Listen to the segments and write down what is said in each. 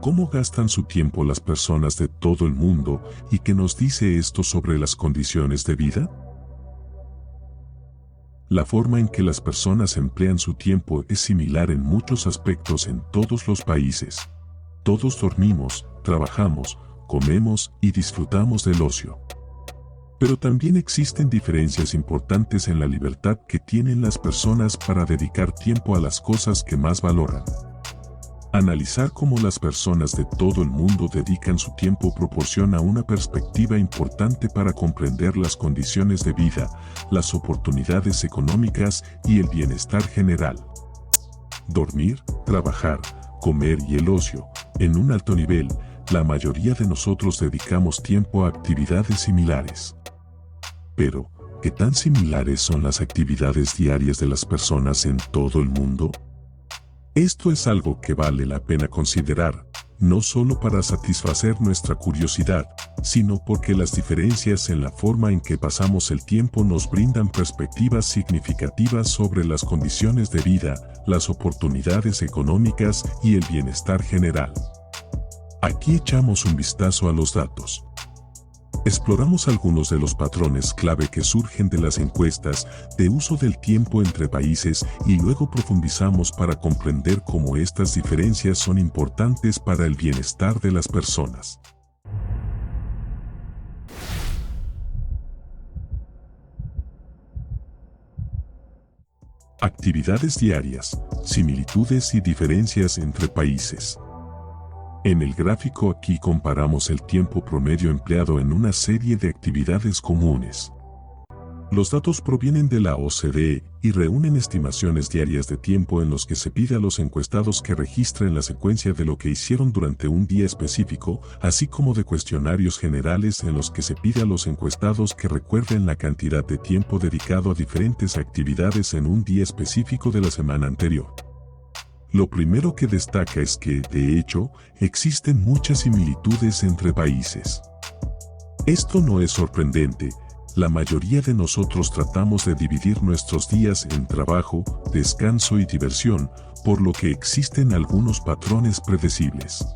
cómo gastan su tiempo las personas de todo el mundo y qué nos dice esto sobre las condiciones de vida. La forma en que las personas emplean su tiempo es similar en muchos aspectos en todos los países. Todos dormimos, trabajamos, comemos y disfrutamos del ocio. Pero también existen diferencias importantes en la libertad que tienen las personas para dedicar tiempo a las cosas que más valoran. Analizar cómo las personas de todo el mundo dedican su tiempo proporciona una perspectiva importante para comprender las condiciones de vida, las oportunidades económicas y el bienestar general. Dormir, trabajar, comer y el ocio. En un alto nivel, la mayoría de nosotros dedicamos tiempo a actividades similares. Pero, ¿qué tan similares son las actividades diarias de las personas en todo el mundo? Esto es algo que vale la pena considerar, no solo para satisfacer nuestra curiosidad, sino porque las diferencias en la forma en que pasamos el tiempo nos brindan perspectivas significativas sobre las condiciones de vida, las oportunidades económicas y el bienestar general. Aquí echamos un vistazo a los datos. Exploramos algunos de los patrones clave que surgen de las encuestas de uso del tiempo entre países y luego profundizamos para comprender cómo estas diferencias son importantes para el bienestar de las personas. Actividades diarias, similitudes y diferencias entre países. En el gráfico aquí comparamos el tiempo promedio empleado en una serie de actividades comunes. Los datos provienen de la OCDE y reúnen estimaciones diarias de tiempo en los que se pide a los encuestados que registren la secuencia de lo que hicieron durante un día específico, así como de cuestionarios generales en los que se pide a los encuestados que recuerden la cantidad de tiempo dedicado a diferentes actividades en un día específico de la semana anterior. Lo primero que destaca es que, de hecho, existen muchas similitudes entre países. Esto no es sorprendente. La mayoría de nosotros tratamos de dividir nuestros días en trabajo, descanso y diversión, por lo que existen algunos patrones predecibles.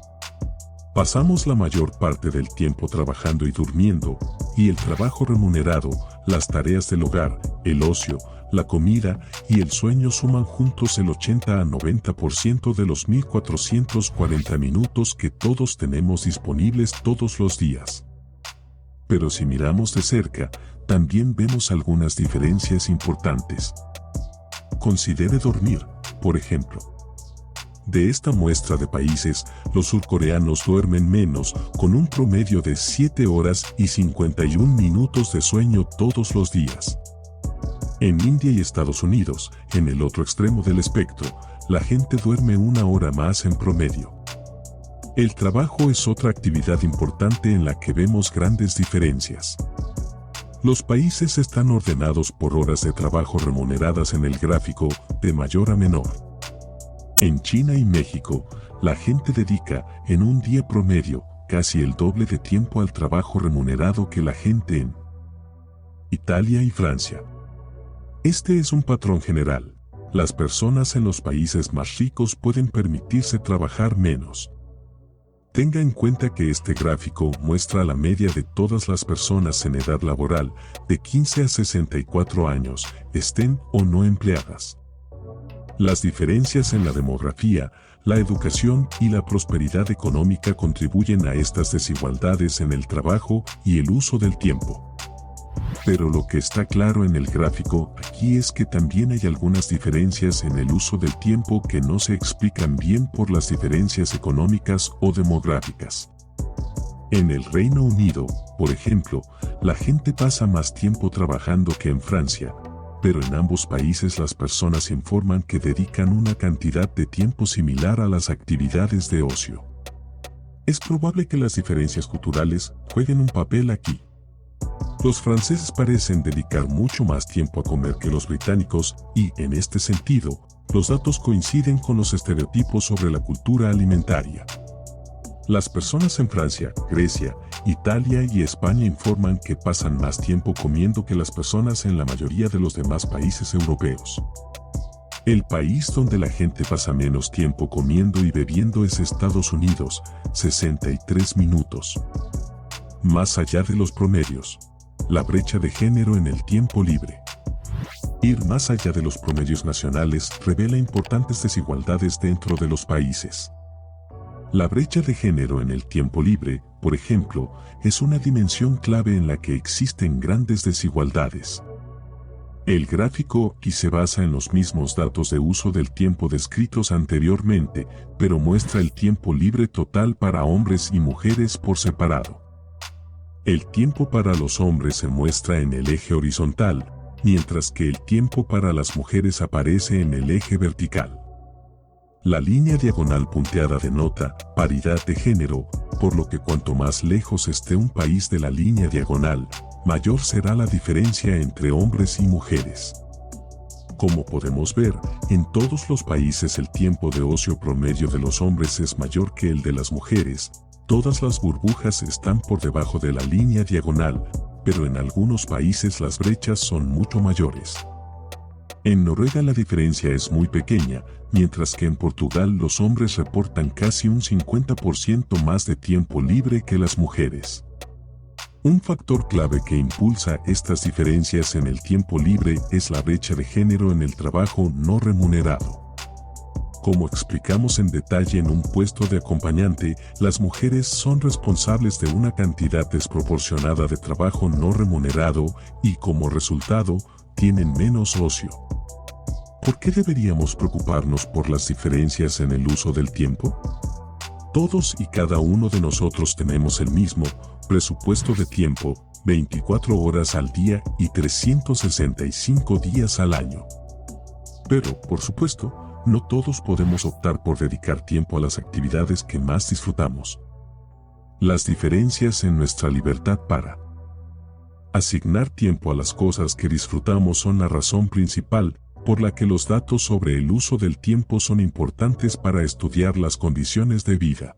Pasamos la mayor parte del tiempo trabajando y durmiendo, y el trabajo remunerado, las tareas del hogar, el ocio, la comida y el sueño suman juntos el 80 a 90% de los 1440 minutos que todos tenemos disponibles todos los días. Pero si miramos de cerca, también vemos algunas diferencias importantes. Considere dormir, por ejemplo. De esta muestra de países, los surcoreanos duermen menos, con un promedio de 7 horas y 51 minutos de sueño todos los días. En India y Estados Unidos, en el otro extremo del espectro, la gente duerme 1 hora más en promedio. El trabajo es otra actividad importante en la que vemos grandes diferencias. Los países están ordenados por horas de trabajo remuneradas en el gráfico, de mayor a menor. En China y México, la gente dedica, en un día promedio, casi el doble de tiempo al trabajo remunerado que la gente en Italia y Francia. Este es un patrón general. Las personas en los países más ricos pueden permitirse trabajar menos. Tenga en cuenta que este gráfico muestra la media de todas las personas en edad laboral, de 15 a 64 años, estén o no empleadas. Las diferencias en la demografía, la educación y la prosperidad económica contribuyen a estas desigualdades en el trabajo y el uso del tiempo. Pero lo que está claro en el gráfico aquí es que también hay algunas diferencias en el uso del tiempo que no se explican bien por las diferencias económicas o demográficas. En el Reino Unido, por ejemplo, la gente pasa más tiempo trabajando que en Francia, pero en ambos países las personas informan que dedican una cantidad de tiempo similar a las actividades de ocio. Es probable que las diferencias culturales jueguen un papel aquí. Los franceses parecen dedicar mucho más tiempo a comer que los británicos y, en este sentido, los datos coinciden con los estereotipos sobre la cultura alimentaria. Las personas en Francia, Grecia, Italia y España informan que pasan más tiempo comiendo que las personas en la mayoría de los demás países europeos. El país donde la gente pasa menos tiempo comiendo y bebiendo es Estados Unidos, 63 minutos. Más allá de los promedios. La brecha de género en el tiempo libre. Ir más allá de los promedios nacionales revela importantes desigualdades dentro de los países. La brecha de género en el tiempo libre, por ejemplo, es una dimensión clave en la que existen grandes desigualdades. El gráfico aquí se basa en los mismos datos de uso del tiempo descritos anteriormente, pero muestra el tiempo libre total para hombres y mujeres por separado. El tiempo para los hombres se muestra en el eje horizontal, mientras que el tiempo para las mujeres aparece en el eje vertical. La línea diagonal punteada denota paridad de género, por lo que cuanto más lejos esté un país de la línea diagonal, mayor será la diferencia entre hombres y mujeres. Como podemos ver, en todos los países el tiempo de ocio promedio de los hombres es mayor que el de las mujeres. Todas las burbujas están por debajo de la línea diagonal, pero en algunos países las brechas son mucho mayores. En Noruega la diferencia es muy pequeña, mientras que en Portugal los hombres reportan casi un 50% más de tiempo libre que las mujeres. Un factor clave que impulsa estas diferencias en el tiempo libre es la brecha de género en el trabajo no remunerado. Como explicamos en detalle en un puesto de acompañante, las mujeres son responsables de una cantidad desproporcionada de trabajo no remunerado y, como resultado, tienen menos ocio. ¿Por qué deberíamos preocuparnos por las diferencias en el uso del tiempo? Todos y cada uno de nosotros tenemos el mismo presupuesto de tiempo, 24 horas al día y 365 días al año. Pero, por supuesto, no todos podemos optar por dedicar tiempo a las actividades que más disfrutamos. Las diferencias en nuestra libertad para asignar tiempo a las cosas que disfrutamos son la razón principal por la que los datos sobre el uso del tiempo son importantes para estudiar las condiciones de vida.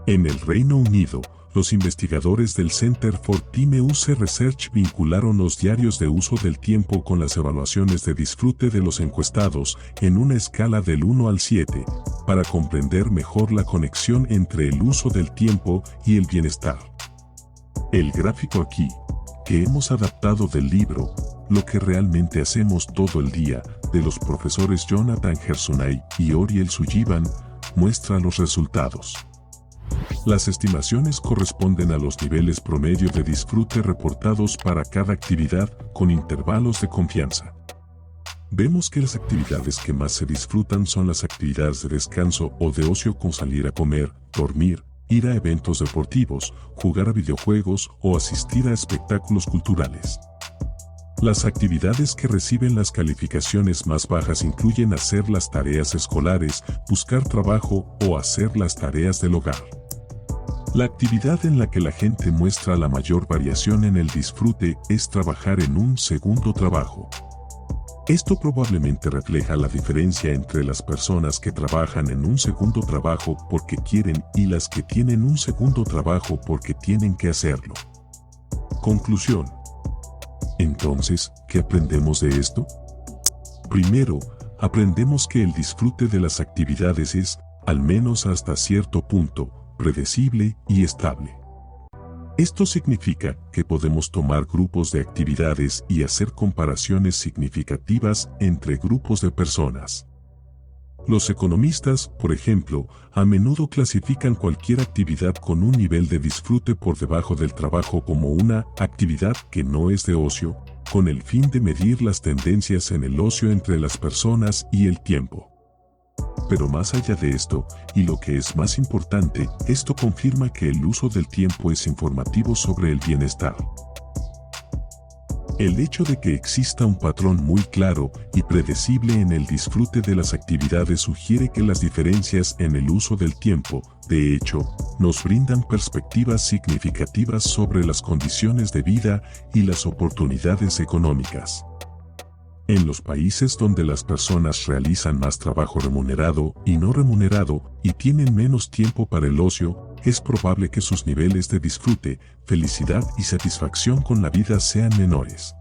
En el Reino Unido, los investigadores del Center for Time Use Research vincularon los diarios de uso del tiempo con las evaluaciones de disfrute de los encuestados en una escala del 1 al 7, para comprender mejor la conexión entre el uso del tiempo y el bienestar. El gráfico aquí, que hemos adaptado del libro Lo que realmente hacemos todo el día, de los profesores Jonathan Gersunay y Oriel Sullivan, muestra los resultados. Las estimaciones corresponden a los niveles promedio de disfrute reportados para cada actividad con intervalos de confianza. Vemos que las actividades que más se disfrutan son las actividades de descanso o de ocio, como salir a comer, dormir, ir a eventos deportivos, jugar a videojuegos o asistir a espectáculos culturales. Las actividades que reciben las calificaciones más bajas incluyen hacer las tareas escolares, buscar trabajo o hacer las tareas del hogar. La actividad en la que la gente muestra la mayor variación en el disfrute es trabajar en un segundo trabajo. Esto probablemente refleja la diferencia entre las personas que trabajan en un segundo trabajo porque quieren y las que tienen un segundo trabajo porque tienen que hacerlo. Conclusión. Entonces, ¿qué aprendemos de esto? Primero, aprendemos que el disfrute de las actividades es, al menos hasta cierto punto, predecible y estable. Esto significa que podemos tomar grupos de actividades y hacer comparaciones significativas entre grupos de personas. Los economistas, por ejemplo, a menudo clasifican cualquier actividad con un nivel de disfrute por debajo del trabajo como una actividad que no es de ocio, con el fin de medir las tendencias en el ocio entre las personas y el tiempo. Pero más allá de esto, y lo que es más importante, esto confirma que el uso del tiempo es informativo sobre el bienestar. El hecho de que exista un patrón muy claro y predecible en el disfrute de las actividades sugiere que las diferencias en el uso del tiempo, de hecho, nos brindan perspectivas significativas sobre las condiciones de vida y las oportunidades económicas. En los países donde las personas realizan más trabajo remunerado y no remunerado y tienen menos tiempo para el ocio, es probable que sus niveles de disfrute, felicidad y satisfacción con la vida sean menores.